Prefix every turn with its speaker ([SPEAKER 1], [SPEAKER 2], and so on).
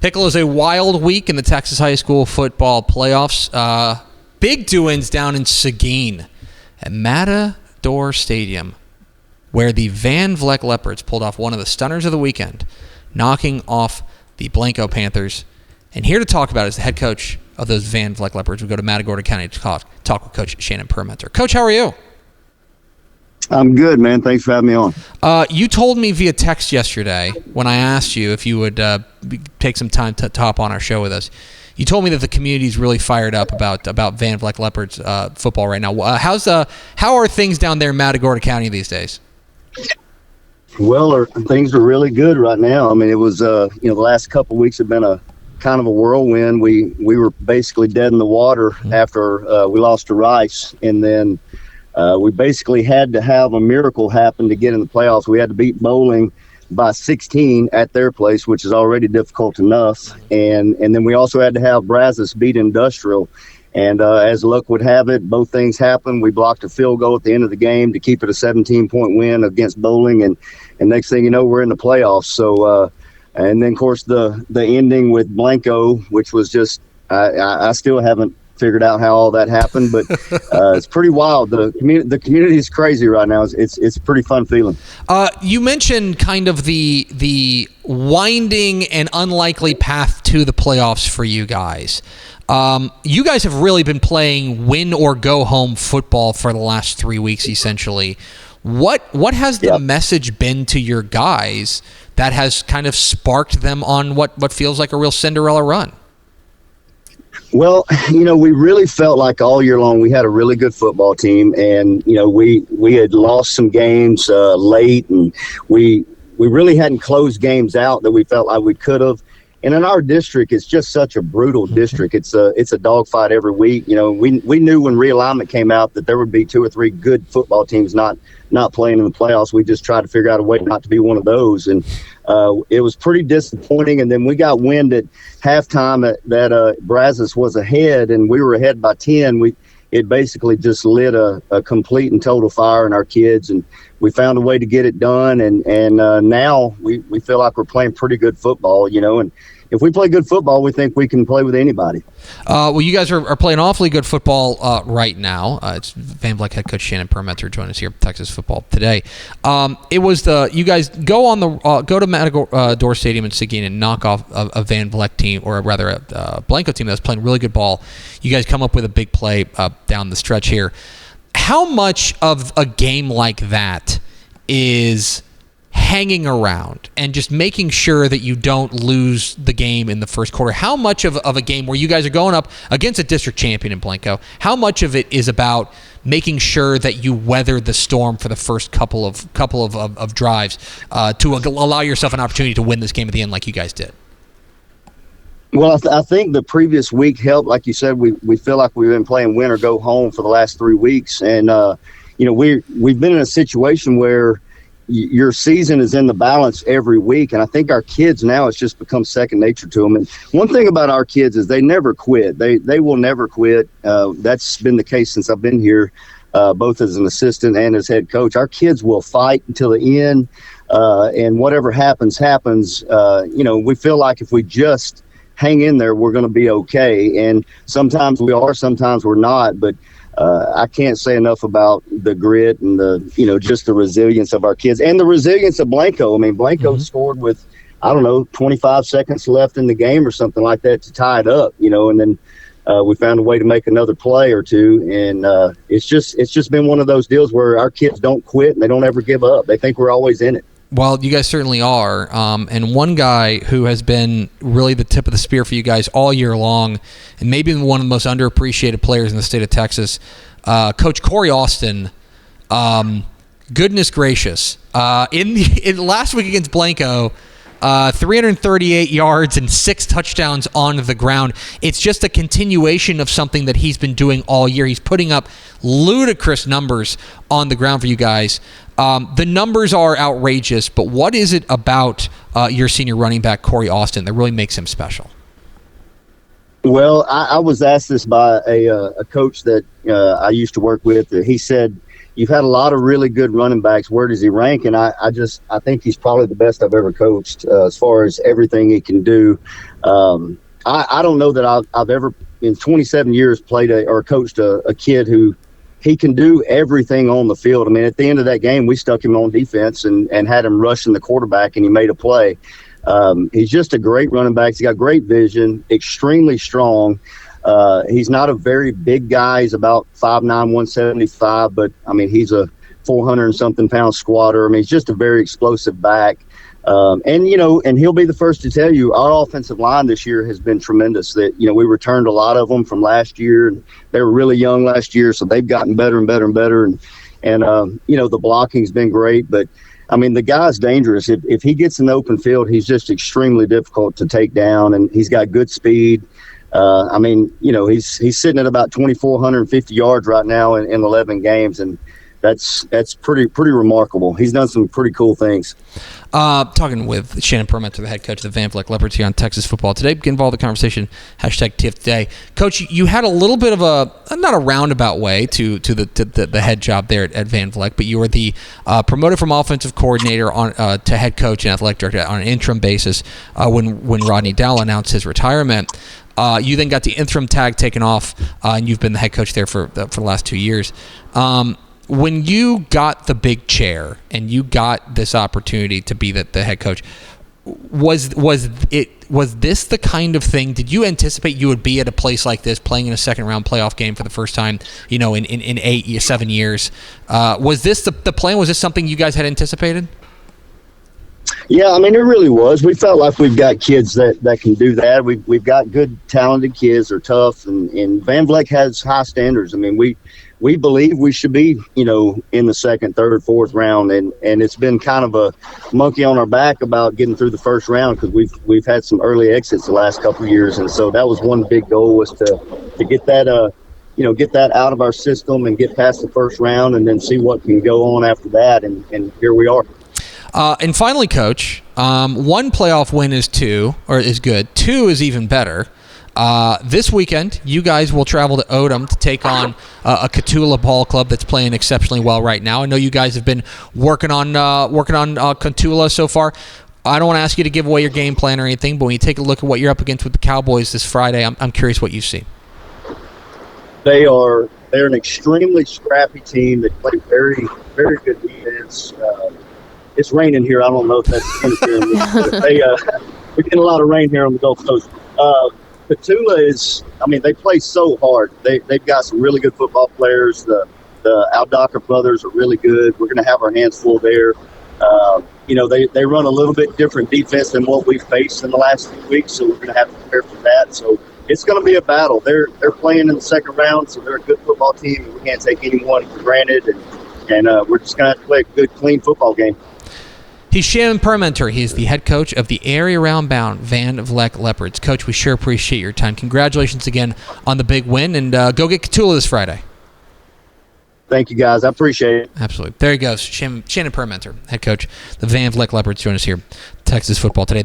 [SPEAKER 1] Pickle is a wild week in the Texas high school football playoffs. Big doings down in Seguin at Matador Stadium, where the Van Vleck Leopards pulled off one of the stunners of the weekend, knocking off the Blanco Panthers. And here to talk about it is the head coach of those Van Vleck Leopards. We go to Matagorda County to talk with Coach Shannon Permenter. Coach, how are you?
[SPEAKER 2] I'm good, man. Thanks for having me on.
[SPEAKER 1] You told me via text yesterday when I asked you if you would take some time to hop on our show with us. You told me that the community is really fired up about Van Vleck Leopards football right now. How are things down there in Matagorda County these days?
[SPEAKER 2] Well, things are really good right now. I mean, it was the last couple of weeks have been a kind of a whirlwind. We were basically dead in the water after we lost to Rice, and then we basically had to have a miracle happen to get in the playoffs. We had to beat Bowling by 16 at their place, which is already difficult enough. And then we also had to have Brazos beat Industrial. And as luck would have it, both things happened. We blocked a field goal at the end of the game to keep it a 17-point win against Bowling. And next thing you know, we're in the playoffs. So, and then, of course, the ending with Blanco, which was just I still haven't figured out how all that happened, but it's pretty wild. The community is crazy right now. It's a pretty fun feeling.
[SPEAKER 1] You mentioned kind of the winding and unlikely path to the playoffs for you guys. You guys have really been playing win or go home football for the last 3 weeks, essentially. What has the message been to your guys that has kind of sparked them on what feels like a real Cinderella run?
[SPEAKER 2] Well, we really felt like all year long we had a really good football team, and we had lost some games late, and we really hadn't closed games out that we felt like we could have. And in our district, it's just such a brutal district. It's a dogfight every week. We knew when realignment came out that there would be 2 or 3 good football teams not playing in the playoffs. We just tried to figure out a way not to be one of those, and it was pretty disappointing. And then we got wind at halftime that Brazos was ahead, and we were ahead by 10. It basically just lit a complete and total fire in our kids, and we found a way to get it done. And now we feel like we're playing pretty good football, and if we play good football, we think we can play with anybody.
[SPEAKER 1] Well, you guys are playing awfully good football right now. It's Van Vleck head coach Shannon Permenter joining us here at Texas Football Today. It was you guys go to Matador Stadium in Seguin and knock off a Van Vleck team, or rather a Blanco team that was playing really good ball. You guys come up with a big play down the stretch here. How much of a game like that is hanging around and just making sure that you don't lose the game in the first quarter? How much of a game where you guys are going up against a district champion in Blanco, how much of it is about making sure that you weather the storm for the first couple of drives to allow yourself an opportunity to win this game at the end like you guys did?
[SPEAKER 2] Well, I think the previous week helped. Like you said, we feel like we've been playing win or go home for the last 3 weeks. And, we've been in a situation where your season is in the balance every week. And I think our kids now, it's just become second nature to them. And one thing about our kids is they never quit. They will never quit. That's been the case since I've been here, both as an assistant and as head coach. Our kids will fight until the end. And whatever happens. We feel like if we just hang in there, we're going to be okay. And sometimes we are, sometimes we're not. But I can't say enough about the grit and just the resilience of our kids and the resilience of Blanco. I mean, Blanco scored with, 25 seconds left in the game or something like that to tie it up, and then we found a way to make another play or two. And it's just been one of those deals where our kids don't quit and they don't ever give up. They think we're always in it.
[SPEAKER 1] Well, you guys certainly are. And one guy who has been really the tip of the spear for you guys all year long, and maybe one of the most underappreciated players in the state of Texas, Coach Cory Austin. Goodness gracious. In last week against Blanco, 338 yards and 6 touchdowns on the ground. It's just a continuation of something that he's been doing all year. He's putting up ludicrous numbers on the ground for you guys. The numbers are outrageous, but what is it about your senior running back, Cory Austin, that really makes him special?
[SPEAKER 2] Well, I was asked this by a coach that I used to work with. He said, you've had a lot of really good running backs. Where does he rank? And I think he's probably the best I've ever coached as far as everything he can do. I don't know that I've ever in 27 years played or coached a kid who he can do everything on the field. I mean, at the end of that game, we stuck him on defense and had him rushing the quarterback, and he made a play. He's just a great running back. He's got great vision, extremely strong. He's not a very big guy. He's about 5'9", 175, but I mean, he's a 400 and something pound squatter. I mean, he's just a very explosive back. And he'll be the first to tell you our offensive line this year has been tremendous. That, we returned a lot of them from last year, and they were really young last year. So they've gotten better and better and better. And the blocking's been great, but I mean, the guy's dangerous. If he gets in the open field, he's just extremely difficult to take down, and he's got good speed. He's sitting at about 2,450 yards right now in 11 games, and that's pretty remarkable. He's done some pretty cool things.
[SPEAKER 1] Talking with Shannon Permenter, the head coach of the Van Vleck Leopards here on Texas Football Today. Get involved in the conversation, #TFT Today. Coach, you had a little bit of not a roundabout way to the head job there at Van Vleck, but you were the promoted from offensive coordinator to head coach and athletic director on an interim basis when Rodney Dowell announced his retirement. You then got the interim tag taken off, and you've been the head coach there for the last 2 years. When you got the big chair and you got this opportunity to be the head coach, was this the kind of thing? Did you anticipate you would be at a place like this, playing in a second round playoff game for the first time, in 7 years? Was this the plan? Was this something you guys had anticipated?
[SPEAKER 2] Yeah, I mean, it really was. We felt like we've got kids that can do that. We've got good, talented kids. They're tough, and Van Vleck has high standards. I mean, we believe we should be, in the second, third, fourth round, and it's been kind of a monkey on our back about getting through the first round because we've had some early exits the last couple of years, and so that was one big goal was to get that get that out of our system and get past the first round, and then see what can go on after that, and here we are.
[SPEAKER 1] And finally, Coach, one playoff win is good. Two is even better. This weekend, you guys will travel to Odom to take on a Cotulla ball club that's playing exceptionally well right now. I know you guys have been working on Cotulla so far. I don't want to ask you to give away your game plan or anything, but when you take a look at what you're up against with the Cowboys this Friday, I'm curious what you see.
[SPEAKER 2] They're an extremely scrappy team. They play very, very good defense. It's raining here. I don't know if that's interfering. We're getting a lot of rain here on the Gulf Coast. Cotulla they play so hard. They've got some really good football players. The Aldaca brothers are really good. We're going to have our hands full there. They run a little bit different defense than what we've faced in the last few weeks, so we're going to have to prepare for that. So it's going to be a battle. They're playing in the second round, so they're a good football team, and we can't take anyone for granted. And we're just going to have to play a good, clean football game.
[SPEAKER 1] He's Shannon Permenter. He's the head coach of the area round-bound Van Vleck Leopards. Coach, we sure appreciate your time. Congratulations again on the big win, and go get Cotulla this Friday.
[SPEAKER 2] Thank you, guys. I appreciate it.
[SPEAKER 1] Absolutely. There he goes. Shannon Permenter, head coach, the Van Vleck Leopards, join us here, Texas Football Today.